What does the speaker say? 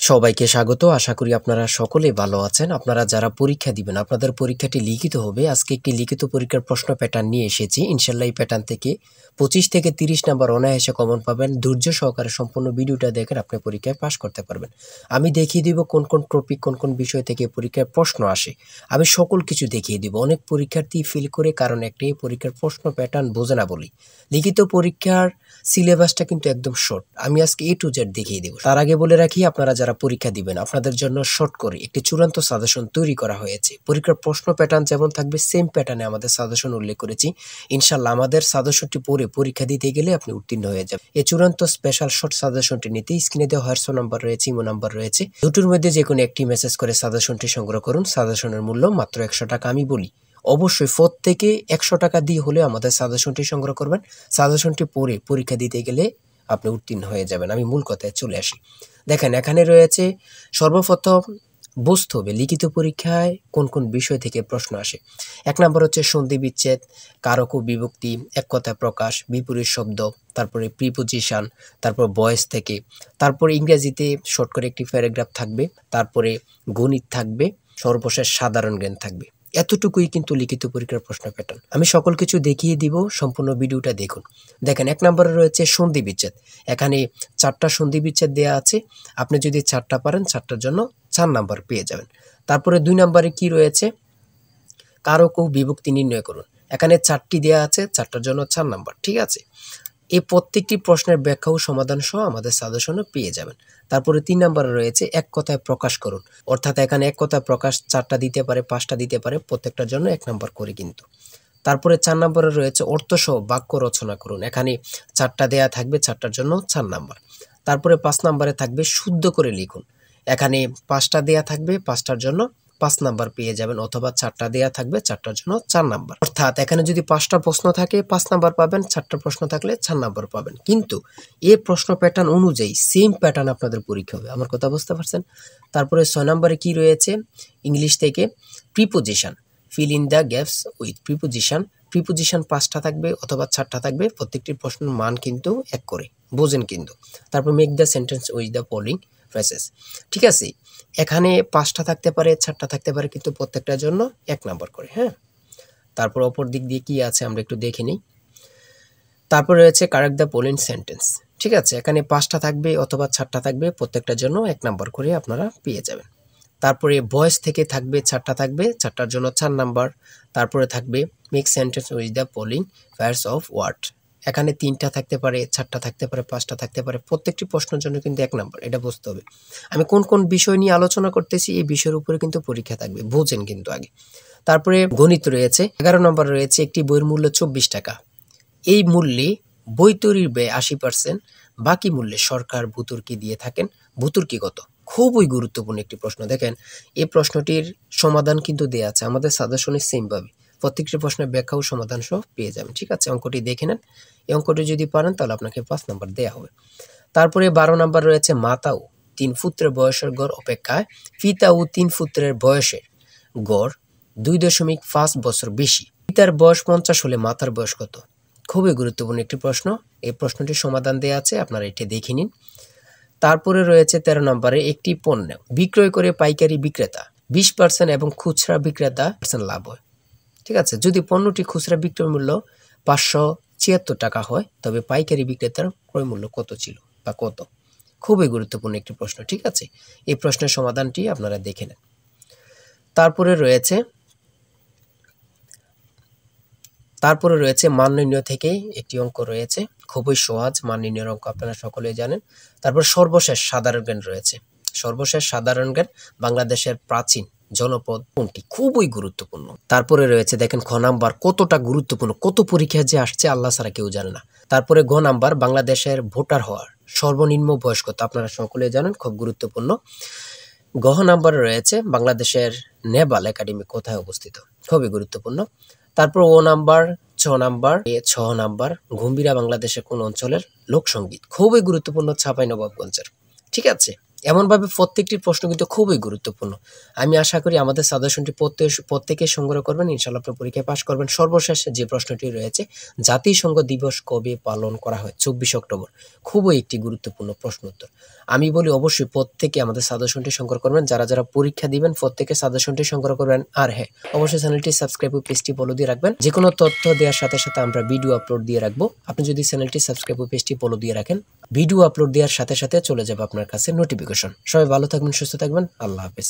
সবাইকে স্বাগত। আশা করি আপনারা সকলেই ভালো আছেন। আপনারা যারা পরীক্ষা দিবেন, আপনাদের পরীক্ষাটি লিখিত হবে। আজকে একটি লিখিত পরীক্ষার প্রশ্ন প্যাটার্ন নিয়ে এসেছি। ইনশাআল্লাহ এই প্যাটার্ন থেকে 25 থেকে 30 নাম্বার অনায়াসে কমন পাবেন। ধৈর্য সহকারে সম্পূর্ণ ভিডিওটা দেখেন, আপনি পরীক্ষায় পাস করতে পারবেন। আমি দেখিয়ে দিব কোন কোন টপিক, কোন কোন বিষয় থেকে পরীক্ষায় প্রশ্ন আসে। আমি সকল কিছু দেখিয়ে দিব। অনেক পরীক্ষার্থী ফেল করে কারণ একটাই, পরীক্ষার প্রশ্ন প্যাটার্ন বোঝে না বলি। লিখিত পরীক্ষার সিলেবাসটা কিন্তু একদম শর্ট। আমি আজকে A to Z দেখিয়ে দেব। তার আগে বলে রাখি, আপনারা যারা পরীক্ষা দিবেন আপনাদের জন্য শর্ট করে একটি চূড়ান্ত সাজেশন তৈরি করা হয়েছে। পরীক্ষার প্রশ্ন প্যাটার্ন যেমন থাকবে সেম প্যাটার্নে আমাদের সাজেশন উল্লেখ করেছি। ইনশাআল্লাহ আমাদের সাজেশনটি পড়ে পরীক্ষা দিতে গেলে আপনি উত্তীর্ণ হয়ে যাবেন। এই চূড়ান্ত স্পেশাল শর্ট সাজেশনটি নিতে স্ক্রিনে দেওয়া হোয়াটসঅ্যাপ নাম্বার রয়েছে, ইমো নাম্বার রয়েছে। দুটোর মধ্যে যে কোনো একটি মেসেজ করে সাজেশনটি সংগ্রহ করুন। সাজেশনের মূল্য মাত্র 100 টাকা। আমি বলি অবশ্যই প্রত্যেকে 100 টাকা দিয়ে হলে আমাদের সাজেশনটি সংগ্রহ করবেন। সাজেশনটি পড়ে পরীক্ষা দিতে গেলে আপনি উত্তীর্ণ হয়ে যাবেন। আমি মূল কথায় চলে আসি। দেখেন, এখানে রয়েছে সর্বপ্রথম বুঝতে হবে লিখিত পরীক্ষায় কোন কোন বিষয় থেকে প্রশ্ন আসে। 1 নম্বর হচ্ছে সন্ধি বিচ্ছেদ, কারক ও বিভক্তি, এক কথায় প্রকাশ, বিপরীত শব্দ, তারপরে প্রিপোজিশন, তারপর ভয়েস থেকে, তারপরে ইংরেজিতে শর্ট করে একটি প্যারাগ্রাফ থাকবে, তারপরে গণিত থাকবে, সর্বশেষ সাধারণ জ্ঞান থাকবে। এতটুকুই কিন্তু লিখিত পরীক্ষার প্রশ্ন প্যাটার্ন। আমি সকল কিছু দেখিয়ে দিব, সম্পূর্ণ ভিডিওটা দেখুন। দেখেন, 1 নম্বরে রয়েছে সন্ধি বিচ্ছেদ। এখানে 4টা সন্ধি বিচ্ছেদ দেওয়া আছে। আপনি যদি 4টা পারেন 4টার জন্য 4 নাম্বার পেয়ে যাবেন। তারপরে 2 নম্বরে কি রয়েছে, কারক ও বিভক্তি নির্ণয় করুন। এখানে 4টি দেওয়া আছে, 4টার জন্য 4 নাম্বার। ঠিক আছে, এই প্রত্যেকটি প্রশ্নের ব্যাখ্যা ও সমাধান সহ আমাদের সাজেশনে পেয়ে যাবেন। তারপরে 3 নম্বরে রয়েছে এক কথায় প্রকাশ করুন। অর্থাৎ এখানে এক কথায় প্রকাশ 4টা দিতে পারে, 5টা দিতে পারে, প্রত্যেকটার জন্য 1 নাম্বার করে কিন্তু। তারপরে 4 নম্বরে রয়েছে অর্থসহ বাক্য রচনা করুন। এখানে 4টা দেয়া থাকবে, 4টার জন্য 4 নাম্বার। তারপরে 5 নম্বরে থাকবে শুদ্ধ করে লিখুন। এখানে 5টা দেয়া থাকবে, 5টার জন্য 5 নাম্বার পেয়ে যাবেন, অথবা 4টা দেয়া থাকবে, 4টার জন্য 4 নাম্বার। অর্থাৎ এখানে যদি 5টা প্রশ্ন থাকে 5 নাম্বার পাবেন, 4টা প্রশ্ন থাকলে 4 নাম্বার পাবেন। কিন্তু এই প্রশ্ন প্যাটার্ন অনুযায়ী সেম প্যাটার্ন আপনাদের পরীক্ষা হবে। আমার কথা বুঝতে পারছেন? তারপরে 6 নম্বরে কি রয়েছে, ইংলিশ থেকে preposition, fill in the gaps with preposition. Preposition 5টা থাকবে অথবা 4টা থাকবে, প্রত্যেকটি প্রশ্নের মান কিন্তু 1 করে, বোঝেন কিন্তু। তারপর make the sentence with the following phrases. ঠিক আছে, এখানে 5টা থাকতে পারে, 4টা থাকতে পারে, কিন্তু প্রত্যেকটার জন্য 1 নাম্বার করে। হ্যাঁ, তারপর অপর দিক দিয়ে কি আছে আমরা একটু দেখে নিই। তারপর রয়েছে কারেক্ট দ্য ফলোইং সেন্টেন্স। ঠিক আছে, এখানে 5টা থাকবে অথবা 4টা থাকবে, প্রত্যেকটার জন্য 1 নাম্বার করে আপনারা পেয়ে যাবেন। তারপরে ভয়েস থেকে থাকবে 4টা থাকবে, 4টার জন্য 4 নাম্বার। তারপরে থাকবে make sentence with the following pairs of word. এখানে 3টা থাকতে পারে, 4টা থাকতে পারে, 5টা থাকতে পারে, প্রত্যেকটি প্রশ্নের জন্য কিন্তু 1 নাম্বার। এটা বুঝতে হবে। আমি কোন কোন বিষয় নিয়ে আলোচনা করতেছি, এই বিষয়ের উপরে কিন্তু পরীক্ষা থাকবে, বোঝেন কিন্তু আগে। তারপরে গণিত রয়েছে। 11 নম্বর রয়েছে একটি বইয়ের মূল্য 24 টাকা। এই মূল্যে বই তৈরির ব্যয় 80%, বাকি মূল্যে সরকার ভর্তুকি দিয়ে থাকেন। ভর্তুকি কত? খুবই গুরুত্বপূর্ণ একটি প্রশ্ন। দেখেন, এই প্রশ্নটির সমাধান কিন্তু দেওয়া আছে আমাদের সাজেশনে সেম ভাবে। প্রত্যেকটি প্রশ্নের ব্যাখ্যা ও সমাধান সহ পেয়ে যাবেন। ঠিক আছে, অঙ্কটি দেখে নেন। এই অঙ্কটি যদি পারেন তাহলে আপনাকে 5 নাম্বার দেওয়া হবে। তারপরে 12 নাম্বার রয়েছে মাতা ও 3 পুত্রের বয়সের গড় অপেক্ষায় পিতা ও 3 পুত্রের বয়সের গড় 2.5 বছর বেশি। পিতার বয়স 50 হলে মাতার বয়স কত? খুবই গুরুত্বপূর্ণ একটি প্রশ্ন। এই প্রশ্নটির সমাধান দেওয়া আছে, আপনারা এটি দেখে নিন। তারপরে রয়েছে 13 নম্বরে একটি পণ্য বিক্রয় করে পাইকারি বিক্রেতা 20% এবং খুচরা বিক্রেতা লাভ হয়। ঠিক আছে, যদি পণ্যটি খুচরা বিক্রয় মূল্য 576 টাকা হয়, তবে পাইকারি বিক্রেতার ক্রয় মূল্য কত ছিল বা কত? খুবই গুরুত্বপূর্ণ একটি প্রশ্ন। ঠিক আছে, এই প্রশ্নের সমাধানটি আপনারা দেখে নেন। তারপরে রয়েছে মান নির্ণয় থেকে একটি অঙ্ক রয়েছে, খুবই সহজ মান নির্ণয়ের অঙ্ক, আপনারা সকলেই জানেন। তারপর সর্বশেষ সাধারণ জ্ঞান রয়েছে। সর্বশেষ সাধারণ জ্ঞান, বাংলাদেশের প্রাচীন জনপদ কোনটি? খুবই গুরুত্বপূর্ণ। তারপরে রয়েছে দেখেন খ নাম্বার, কতটা গুরুত্বপূর্ণ, কত পরীক্ষা যে আসছে আল্লাহ ছাড়া কেউ জানে না। তারপরে গ নাম্বার, বাংলাদেশের ভোটার হওয়ার সর্বনিম্ন বয়স কত? আপনারা সকলেই জানেন, খুব গুরুত্বপূর্ণ। গ নাম্বারে রয়েছে বাংলাদেশের নেভাল একাডেমি কোথায় অবস্থিত? খুবই গুরুত্বপূর্ণ। তারপর ও নাম্বার, 6 নাম্বার গম্ভীরা বাংলাদেশের কোন অঞ্চলের লোকসঙ্গীত? খুবই গুরুত্বপূর্ণ, চাঁপাইনবাবগঞ্জের। ঠিক আছে, এমনভাবে প্রত্যেকটি প্রশ্ন কিন্তু খুবই গুরুত্বপূর্ণ। আমি আশা করি আমাদের সাজেশনটি প্রত্যেকে সংগ্রহ করবেন। ইনশাআল্লাহ আপনি পরীক্ষায় পাস করবেন। সর্বশেষ যে প্রশ্নটি রয়েছে, জাতিসংঘ দিবস কবে পালন করা হয়? 24 অক্টোবর। খুবই একটি গুরুত্বপূর্ণ প্রশ্ন উত্তর। আমি বলি অবশ্যই প্রত্যেকে আমাদের সাজেশনটি সংগ্রহ করবেন। যারা পরীক্ষা দিবেন প্রত্যেকে সাজেশনটি সংগ্রহ করবেন। আর হ্যাঁ, অবশ্যই চ্যানেলটি সাবস্ক্রাইব ও পেজটি ফলো দিয়ে রাখবেন। যেকোনো তথ্য দেওয়ার সাথে সাথে আমরা ভিডিও আপলোড দিয়ে রাখবো। আপনি যদি চ্যানেলটি সাবস্ক্রাইব ও পেজটি ফলো দিয়ে রাখেন, ভিডিও আপলোড দেওয়ার সাথে সাথে চলে যাবে আপনার কাছে নোটিফিকেশন। সবাই ভালো থাকবেন, সুস্থ থাকবেন। আল্লাহ হাফেজ।